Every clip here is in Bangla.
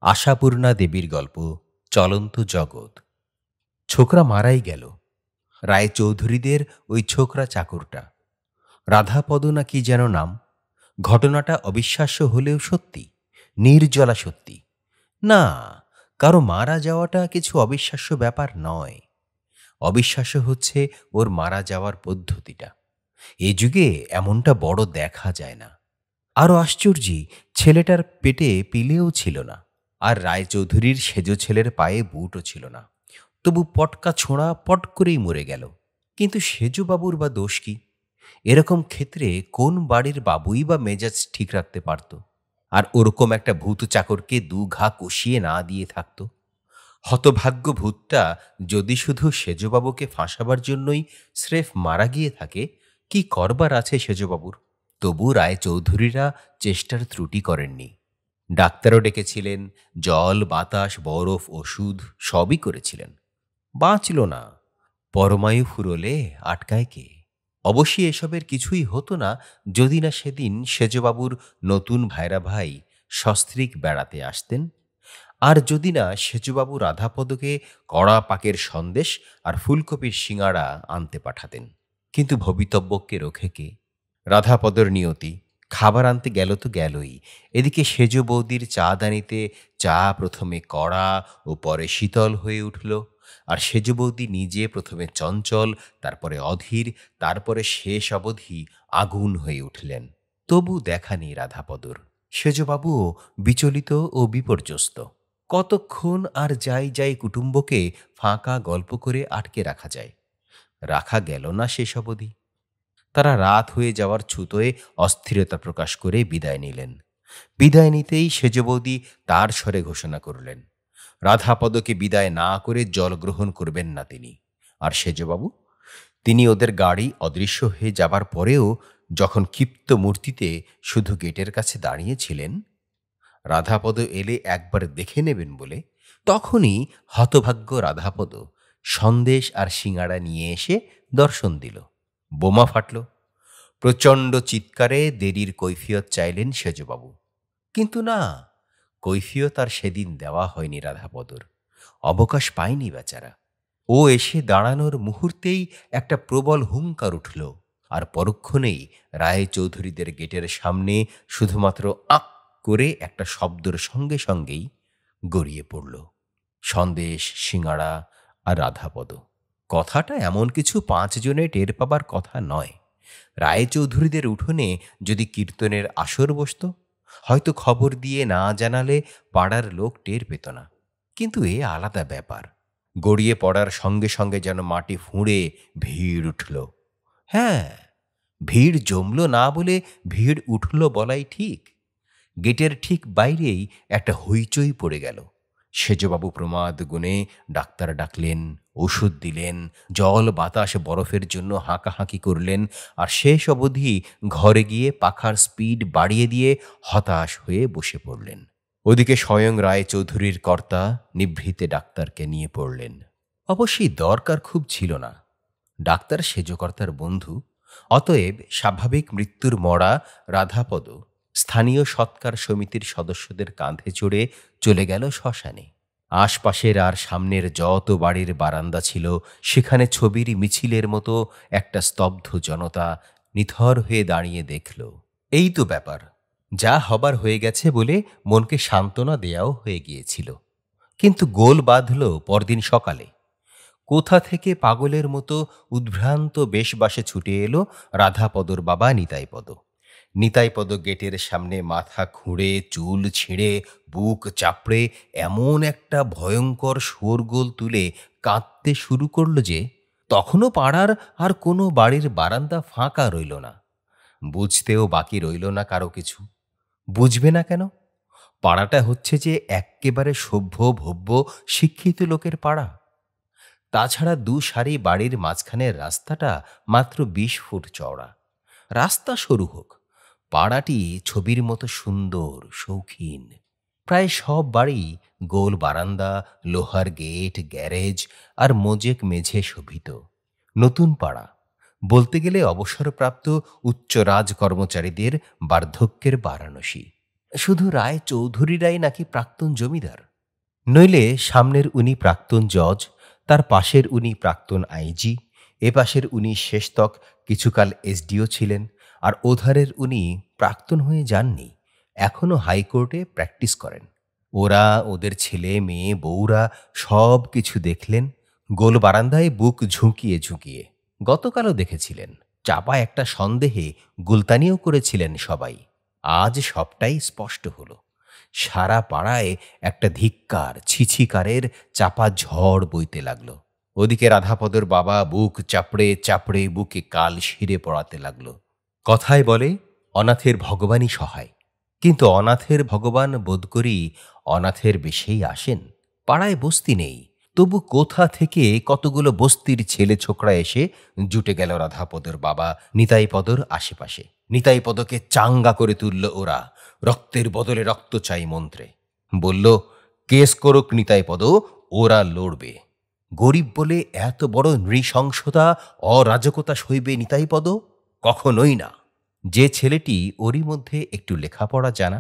আশাপূর্ণা দেবীর গল্প চলন্ত জগৎ। ছোকরা মারাই গেল। রায়চৌধুরীদের ওই ছোকরা চাকরটা, রাধাপদ না কি যেন নাম। ঘটনাটা অবিশ্বাস্য হলেও সত্যি, নির্জলা সত্যি। না, কারো মারা যাওয়াটা কিছু অবিশ্বাস্য ব্যাপার নয়। অবিশ্বাস্য হচ্ছে ওর মারা যাওয়ার পদ্ধতিটা। এ যুগে এমনটা বড় দেখা যায় না। আরো আশ্চর্যি, ছেলেটার পেটে পিলেও ছিল না, আর রায়চৌধুরীর সেজ ছেলের পায়ে বুটও ছিল না। তবু পটকা ছোঁড়া পট করেই মরে গেল। কিন্তু সেজবাবুর বা দোষ কি? এরকম ক্ষেত্রে কোন বাড়ির বাবুই বা মেজাজ ঠিক রাখতে পারত, আর ওরকম একটা ভূত চাকরকে দু ঘা কষিয়ে না দিয়ে থাকত? হতভাগ্য ভূতটা যদি শুধু সেজবাবুকে ফাঁসাবার জন্যই স্রেফ মারা গিয়ে থাকে, কি করবার আছে সেজবাবুর? তবু রায়চৌধুরীরা চেষ্টার ত্রুটি করেননি। ডাক্তারও ডেকেছিলেন, জল বাতাস বরফ ওষুধ সবই করেছিলেন। বাঁচল না। পরমায়ু ফুরোলে আটকায় কে? অবশ্যই এসবের কিছুই হতো না যদি না সেদিন সেজবাবুর নতুন ভাইরা ভাই সস্ত্রীক বেড়াতে আসতেন, আর যদি না সেজবাবু রাধাপদকে কড়া পাকের সন্দেশ আর ফুলকপির সিঙাড়া আনতে পাঠাতেন। কিন্তু ভবিতব্যকে রোখে কে? রাধাপদর নিয়তি। খাবার আনতে গেল তো গেলই। এদিকে সেজ বৌদির চা দানিতে চা প্রথমে কড়া ও পরে শীতল হয়ে উঠল, আর সেজ বৌদি নিজে প্রথমে চঞ্চল, তারপরে অধীর, তারপরে শেষ অবধি আগুন হয়ে উঠলেন। তবু দেখা নেই রাধাপদর। সেজবাবুও বিচলিত ও বিপর্যস্ত। কতক্ষণ আর যাই যাই কুটুম্বকে ফাঁকা গল্প করে আটকে রাখা যায়? রাখা গেল না শেষ অবধি। তারা রাত হয়ে যাওয়ার ছুতোয় অস্থিরতা প্রকাশ করে বিদায় নিলেন। বিদায় নিতেই সেজ বৌদি তার স্বরে ঘোষণা করলেন, রাধাপদকে বিদায় না করে জল গ্রহণ করবেন না তিনি। আর সেজবাবু? তিনি ওদের গাড়ি অদৃশ্য হয়ে যাবার পরেও যখন ক্ষিপ্ত মূর্তিতে শুধু গেটের কাছে দাঁড়িয়েছিলেন, রাধাপদ এলে একবার দেখে নেবেন বলে, তখনই হতভাগ্য রাধাপদ সন্দেশ আর সিঙাড়া নিয়ে এসে দর্শন দিল। বোমা ফাটল। প্রচণ্ড চিৎকারে দেরির কৈফিয়ত চাইলেন সেজবাবু। কিন্তু না, কৈফিয়ত আর সেদিন দেওয়া হয়নি রাধাপদর। অবকাশ পায়নি বেচারা। ও এসে দাঁড়ানোর মুহূর্তেই একটা প্রবল হুঙ্কার উঠল, আর পরক্ষণেই রায়চৌধুরীদের গেটের সামনে শুধুমাত্র আক করে একটা শব্দের সঙ্গে সঙ্গেই গড়িয়ে পড়ল সন্দেশ, সিঙাড়া আর রাধাপদ। কথাটা এমন কিছু 5 জনে টের পাবার কথা নয়। রায়চৌধুরীদের উঠোনে যদি কীর্তনের আসর বসত, হয়তো খবর দিয়ে না জানালে পাড়ার লোক টের পেত না। কিন্তু এ আলাদা ব্যাপার। গড়িয়ে পড়ার সঙ্গে সঙ্গে যেন মাটি ফুঁড়ে ভিড় উঠল। হ্যাঁ, ভিড় জমল না বলে ভিড় উঠল বলাই ঠিক। গেটের ঠিক বাইরেই একটা হইচই পড়ে গেল। সেজবাবু প্রমাদ গুণে ডাক্তার ডাকলেন, ওষুধ দিলেন, জল বাতাস বরফের জন্য হাঁকাহাঁকি করলেন, আর শেষ অবধি ঘরে গিয়ে পাখার স্পিড বাড়িয়ে দিয়ে হতাশ হয়ে বসে পড়লেন। ওদিকে স্বয়ং রায়চৌধুরীর কর্তা নিভৃতে ডাক্তারকে নিয়ে পড়লেন। অবশ্যই দরকার খুব ছিল না। ডাক্তার সেজকর্তার বন্ধু, অতএব স্বাভাবিক মৃত্যুর মরা রাধাপদ স্থানীয় সৎকার সমিতির সদস্যদের কাঁধে চড়ে চলে গেল শ্মশানে। আশপাশের আর সামনের যত বাড়ির বারান্দা ছিল, সেখানে ছবির মিছিলের মতো একটা স্তব্ধ জনতা নিথর হয়ে দাঁড়িয়ে দেখল। এই তো ব্যাপার। যা হবার হয়ে গেছে বলে মনকে সান্ত্বনা দেয়াও হয়ে গিয়েছিল। কিন্তু গোল বাঁধল পরদিন সকালে। কোথা থেকে পাগলের মতো উদ্ভ্রান্ত বেশবাসে ছুটে এলো রাধাপদর বাবা নিতাইপদ। নিতাইপদ গেটের সামনে মাথা খুঁড়ে, চুল ছিঁড়ে, বুক চাপড়ে এমন একটা ভয়ঙ্কর শোরগোল তুলে কাঁদতে শুরু করল যে তখনও পাড়ার আর কোনো বাড়ির বারান্দা ফাঁকা রইল না। বুঝতেও বাকি রইল না কারো কিছু। বুঝবে না কেন? পাড়াটা হচ্ছে যে এক্কেবারে সভ্য ভব্য শিক্ষিত লোকের পাড়া। তাছাড়া দু সারি বাড়ির মাঝখানের রাস্তাটা মাত্র 20 ফুট চওড়া। রাস্তা সরু হোক, পাড়াটি ছবির মতো সুন্দর, শৌখিন। প্রায় সব বাড়ি গোল বারান্দা, লোহার গেট, গ্যারেজ আর মোজেক মেঝে শোভিত। নতুন পাড়া বলতে গেলে অবসরপ্রাপ্ত উচ্চ রাজ কর্মচারীদের বার্ধক্যের বারাণসী। শুধু রায় চৌধুরীরাই নাকি প্রাক্তন জমিদার? নইলে সামনের উনি প্রাক্তন জজ, তার পাশের উনি প্রাক্তন আইজি, এ পাশের উনি শেষতক কিছুকাল এসডিও ছিলেন, আর ওধারের উনি প্রাক্তন হয়ে যাননি, এখনো হাইকোর্টে প্র্যাকটিস করেন। ওরা, ওদের ছেলে মেয়ে বউরা সব কিছু দেখলেন গোল বারান্দায় বুক ঝুঁকিয়ে ঝুঁকিয়ে। গতকালও দেখেছিলেন, চাপা একটা সন্দেহে গুলতানিও করেছিলেন সবাই। আজ সবটাই স্পষ্ট হলো। সারা পাড়ায় একটা ধিক্কার ছিছিকারের চাপা ঝড় বইতে লাগলো। ওদিকে রাধাপদর বাবা বুক চাপড়ে চাপড়ে বুকে কাল শিরে পড়াতে লাগলো। কথায় বলে, অনাথের ভগবানই সহায়। কিন্তু অনাথের ভগবান বোধ করি অনাথের বেশেই আসেন। পাড়ায় বস্তি নেই, তবু কোথা থেকে কতগুলো বস্তির ছেলে ছোকরা এসে জুটে গেল রাধাপদর বাবা নিতাইপদর আশেপাশে। নিতাইপদকে চাঙ্গা করে তুলল ওরা, রক্তের বদলে রক্ত চাই মন্ত্রে। বলল, কেস করুক নিতাইপদ, ওরা লড়বে। গরিব বলে এত বড় নৃশংসতা, অরাজকতা সইবে নিতাইপদ? কখনোই না। যে ছেলেটি ওরই মধ্যে একটু লেখাপড়া জানা,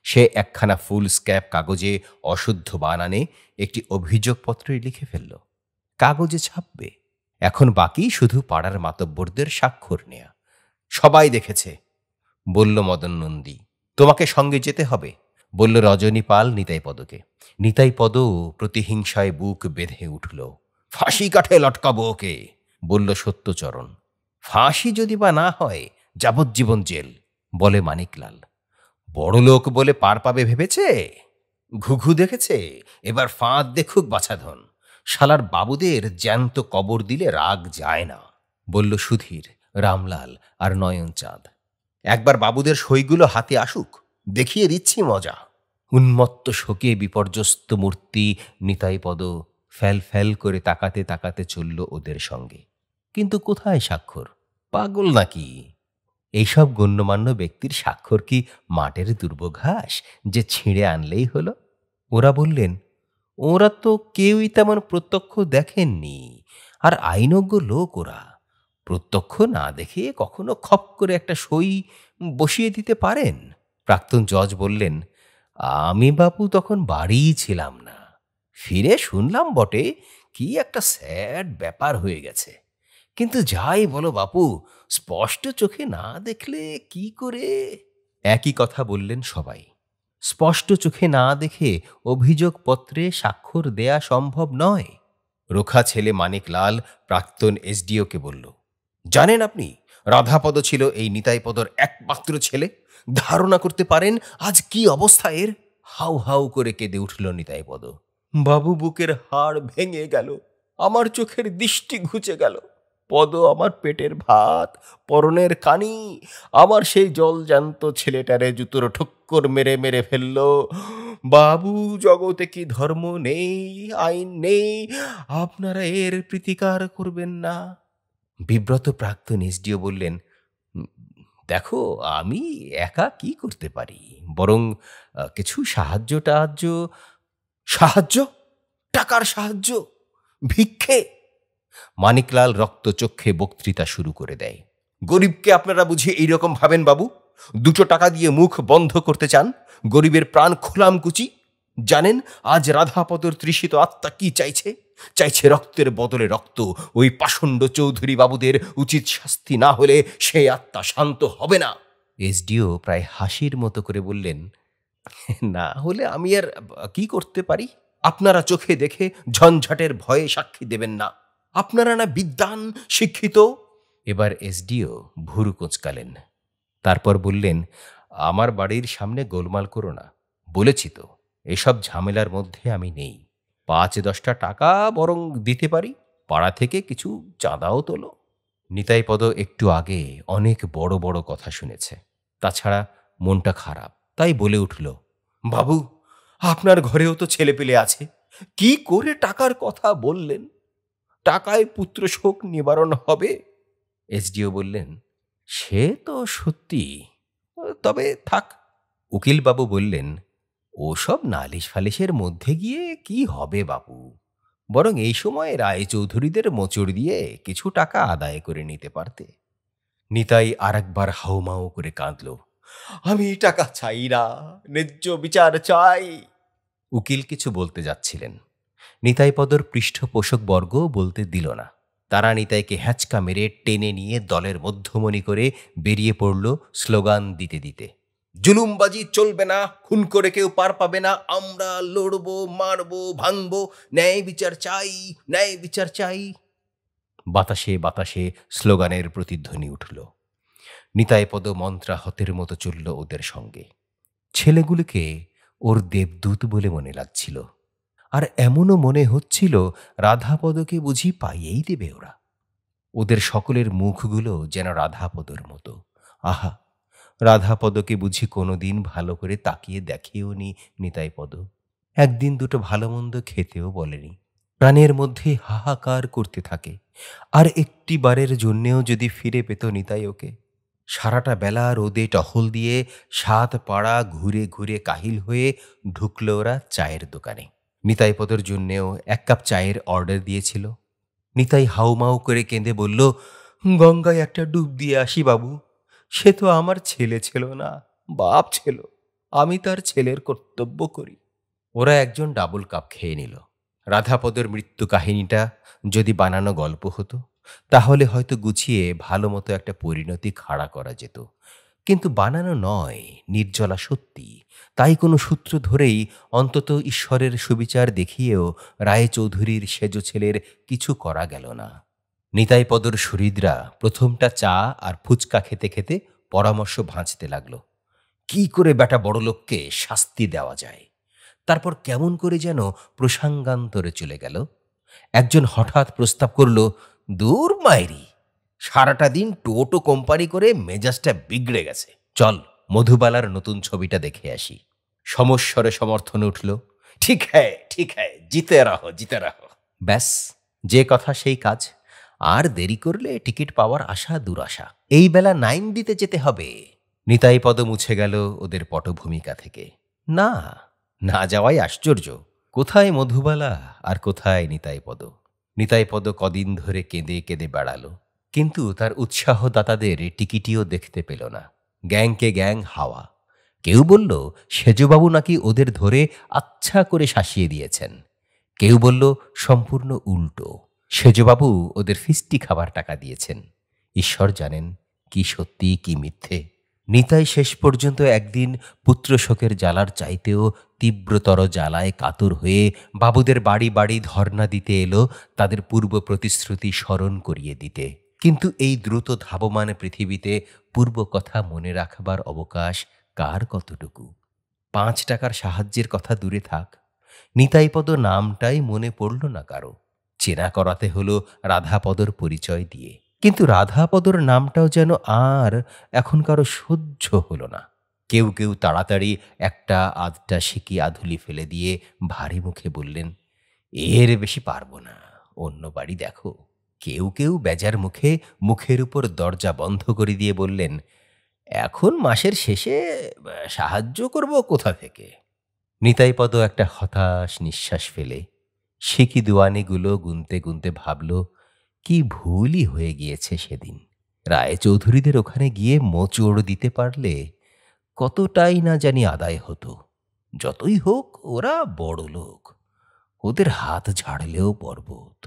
সে একখানা ফুল স্ক্যাপ কাগজে অশুদ্ধ বানানে একটি অভিযোগপত্রে লিখে ফেলল। কাগজে ছাপবে। এখন বাকি শুধু পাড়ার মাতব্বরদের স্বাক্ষর নেয়া। সবাই দেখেছে, বলল মদন নন্দী। তোমাকে সঙ্গে যেতে হবে, বলল রজনী পাল নিতাইপদকে। নিতাইপদও প্রতিহিংসায় বুক বেঁধে উঠল। ফাঁসি কাঠে লটকাবো ওকে, বলল সত্যচরণ। ফাঁসি যদি বা না হয়, যাবজ্জীবন জেল, বলে মানিকলাল। বড়লোক বলে পার পাবে ভেবেছে? ঘুঘু দেখেছে, এবার ফাঁদ দেখুক বাছাধন। শালার বাবুদের জ্যান্ত কবর দিলে রাগ যায় না, বলল সুধীর, রামলাল আর নয়নচাঁদ। একবার বাবুদের সইগুলো হাতে আসুক, দেখিয়ে দিচ্ছি মজা। উন্মত্ত শোকে বিপর্যস্ত মূর্তি নিতাইপদ ফ্যাল ফ্যাল করে তাকাতে তাকাতে চলল ওদের সঙ্গে। কিন্তু কোথায় স্বাক্ষর? পাগল নাকি? এইসব গণ্যমান্য ব্যক্তির স্বাক্ষর কি মাটির দুর্বঘাস যে ছিঁড়ে আনলেই হলো? ওরা বললেন, ওরা তো কেউই তেমন প্রত্যক্ষ দেখেননি, আর আইনজ্ঞ লোক ওরা। প্রত্যক্ষ না দেখে কখনো খপ করে একটা সই বসিয়ে দিতে পারেন? প্রাক্তন জজ বললেন, আমি বাপু তখন বাড়িই ছিলাম না। ফিরে শুনলাম বটে কি একটা স্যাড ব্যাপার হয়ে গেছে। কিন্তু যাই বলো বাপু, স্পষ্ট চোখে না দেখলে কি করে? একই কথা বললেন সবাই। স্পষ্ট চোখে না দেখে অভিযোগপত্রে স্বাক্ষর দেয়া সম্ভব নয়। রোখা ছেলে মানিকলাল প্রাক্তন এসডিওকে বলল, জানেন আপনি, রাধাপদ ছিল এই নিতাইপদর একমাত্র ছেলে। ধারণা করতে পারেন আজ কি অবস্থা এর? হাউ হাউ করে কেঁদে উঠল নিতাইপদ। বাবু বুকের হাড় ভেঙে গেল, আমার চোখের দৃষ্টি ঘুচে গেল। পদ আমার পেটের ভাত, পরনের কানি, আমার সেই জলজান্ত ছেলেটারে জুতোর ঠক্কর মেরে মেরে ফেলল। বাবু, জগতে কি ধর্ম নেই, আইন নেই, আপনারা এর প্রতিকার করবেন না? বিব্রত প্রাক্তন এসডিও বললেন, "উম, দেখো, আমি একা কি করতে পারি? বরং কিছু সাহায্য টাহায্য।" সাহায্য? টাকার সাহায্য? ভিক্ষে? মানিকলাল রক্তচক্ষে বক্তৃতা শুরু করে দেয়। গরিবকে আপনারা বুঝি এইরকম ভাবেন বাবু? 2 টাকা দিয়ে মুখ বন্ধ করতে চান? গরিবের প্রাণ খোলাম কুচি। জানেন আজ রাধাপদর তৃষিত আত্মা কি চাইছে? চাইছে রক্তের বদলে রক্ত। ওই পাষণ্ড চৌধুরী বাবুদের উচিত শাস্তি না হলে সেই আত্মা শান্ত হবে না। এসডিও প্রায় হাসির মতো করে বললেন, না হলে আমি আর কি করতে পারি? আপনারা চোখে দেখে ঝঞ্ঝাটের ভয়ে সাক্ষী দেবেন না। আপনারা না বিদ্বান, শিক্ষিত। এবার এসডিও ভুরু কোঁচকালেন। তারপর বললেন, আমার বাড়ির সামনে গোলমাল করো না। বলেছি তো, এসব ঝামেলার মধ্যে আমি নেই। 5-10টা টাকা বরং দিতে পারি। পাড়া থেকে কিছু চাঁদাও তোলো। নিতাইপদ একটু আগে অনেক বড় বড় কথা শুনেছে, তাছাড়া মনটা খারাপ, তাই বলে উঠল, বাবু, আপনার ঘরেও তো ছেলেপেলে আছে। কি করে টাকার কথা বললেন? টাকায় পুত্র শোক নিবারণ হবে? এসডিও বললেন, সে তো সত্যি, তবে থাক। উকিলবাবু বললেন, ওসব নালিশ ফালিশের মধ্যে গিয়ে কি হবে বাপু? বরং এই সময় রায়চৌধুরীদের মোচড় দিয়ে কিছু টাকা আদায় করে নিতে পারতে। নিতাই আর একবার হাউমাউ করে কাঁদল। আমি টাকা চাই না, ন্যায্য বিচার চাই। উকিল কিছু বলতে যাচ্ছিলেন, নিতাইপদর পৃষ্ঠপোষকবর্গ বলতে দিল না। তারা নিতাইকে হ্যাঁচকা মেরে টেনে নিয়ে দলের মধ্যমণি করে বেরিয়ে পড়ল স্লোগান দিতে দিতে। জুলুমবাজি চলবে না, খুন করে কেউ পার পাবে না, আমরা লড়বো, মারবো, ভাঙবো, ন্যায় বিচার চাই, ন্যায় বিচার চাই। বাতাসে বাতাসে স্লোগানের প্রতিধ্বনি উঠল। নিতাইপদ মন্ত্রাহতের মতো চলল ওদের সঙ্গে। ছেলেগুলিকে ওর দেবদূত বলে মনে লাগছিল, আর এমনও মনে হচ্ছিল রাধাপদকে বুঝি পাইয়েই দেবে ওরা। ওদের সকলের মুখগুলো যেন রাধাপদর মতো। আহা, রাধাপদকে বুঝি কোনোদিন ভালো করে তাকিয়ে দেখেও নি নিতাইপদ। একদিন দুটো ভালো মন্দ খেতেও বলেনি। প্রাণের মধ্যে হাহাকার করতে থাকে, আর একটি বারের জন্যেও যদি ফিরে পেত নিতাই ওকে। সারাটা বেলা রোদে টহল দিয়ে ৭ পাড়া ঘুরে ঘুরে কাহিল হয়ে ঢুকল ওরা চায়ের দোকানে। নিতাইপদর জন্যেও ১ কাপ চায়ের অর্ডার দিয়েছিল। নিতাই হাউমাউ করে কেঁদে বলল, গঙ্গায় একটা ডুব দিয়ে আসি বাবু। সে তো আমার ছেলে ছিল না, বাপ ছিল। আমি তার ছেলের কর্তব্য করি। ওরা একজন ডাবল কাপ খেয়ে নিল। রাধাপদর মৃত্যু কাহিনীটা যদি বানানো গল্প হতো, তাহলে হয়তো গুছিয়ে ভালো মতো একটা পরিণতি খাড়া করা যেত। কিন্তু বানানো নয়, নির্জলা সত্যি। তাই কোনো সূত্র ধরেই অন্তত ঈশ্বরের সুবিচার দেখিয়েও রায়চৌধুরীর সেজ ছেলের কিছু করা গেল না। নিতাইপদর সুহৃদরা প্রথমটা চা আর ফুচকা খেতে খেতে পরামর্শ ভাঁজতে লাগলো, কি করে বেটা বড়লোককে শাস্তি দেওয়া যায়। তারপর কেমন করে যেন প্রসঙ্গান্তরে চলে গেল। একজন হঠাৎ প্রস্তাব করল, দূর মাইরি, সারাটা দিন টোটো কোম্পানি করে মেজাজটা বিগড়ে গেছে, চল মধুবালার নতুন ছবিটা দেখে আসি। সমস্বরে সমর্থন উঠল, ঠিক হ্যায় ঠিক হ্যায়, জিতে রাহো জিতে রাহো। ব্যাস, যে কথা সেই কাজ। আর দেরি করলে টিকিট পাওয়ার আশা দুরাশা। এই বেলা 9 দিতে যেতে হবে। নিতাইপদ মুছে গেল ওদের পটভূমিকা থেকে। না, না যাওয়াই আশ্চর্য। কোথায় মধুবালা আর কোথায় নিতাইপদ? নিতাইপদ কদিন ধরে কেঁদে কেঁদে বেড়ালো, কিন্তু তার উৎসাহদাতাদের টিকিটিও দেখতে পেল না। গ্যাংকে গ্যাং হাওয়া। কেউ বলল সেজবাবু নাকি ওদের ধরে আচ্ছা করে শাসিয়ে দিয়েছেন। কেউ বলল সম্পূর্ণ উল্টো, সেজবাবু ওদের ফিস্টি খাবার টাকা দিয়েছেন। ঈশ্বর জানেন কি সত্যি কি মিথ্যে। নিতাই শেষ পর্যন্ত একদিন পুত্রশোকের জ্বালার চাইতেও তীব্রতর জ্বালায় কাতর হয়ে বাবুদের বাড়ি বাড়ি ধর্ণা দিতে এলো, তাদের পূর্ব প্রতিশ্রুতি স্মরণ করিয়ে দিতে। কিন্তু এই দ্রুত ধাবমান পৃথিবীতে পূর্ব কথা মনে রাখবার অবকাশ কার কতটুকু? ৫ টাকার সাহায্যের কথা দূরে থাক, নিতাইপদ নামটাই মনে পড়ল না কারো। চেনা করাতে হলো রাধাপদর পরিচয় দিয়ে, কিন্তু রাধাপদর নামটাও যেন আর এখন কারো সহ্য হলো না। কেউ কেউ তাড়াতাড়ি একটা আধটা সিকি আধুলি ফেলে দিয়ে ভারী মুখে বললেন, এর বেশি পারবো না, অন্য বাড়ি দেখো। কেউ কেউ বেজার মুখে মুখের উপর দরজা বন্ধ করে দিয়ে বললেন, এখন মাসের শেষে সাহায্য করব কোথা থেকে? নিতাইপদ একটা হতাশ নিঃশ্বাস ফেলে সিকি দুয়ানিগুলো গুনতে গুনতে ভাবল, কি ভুলই হয়ে গিয়েছে সেদিন। রায়চৌধুরীদের ওখানে গিয়ে মোচড় দিতে পারলে কতটাই না জানি আদায় হতো। যতই হোক ওরা বড় লোক, ওদের হাত ঝাড়লেও পর্বত।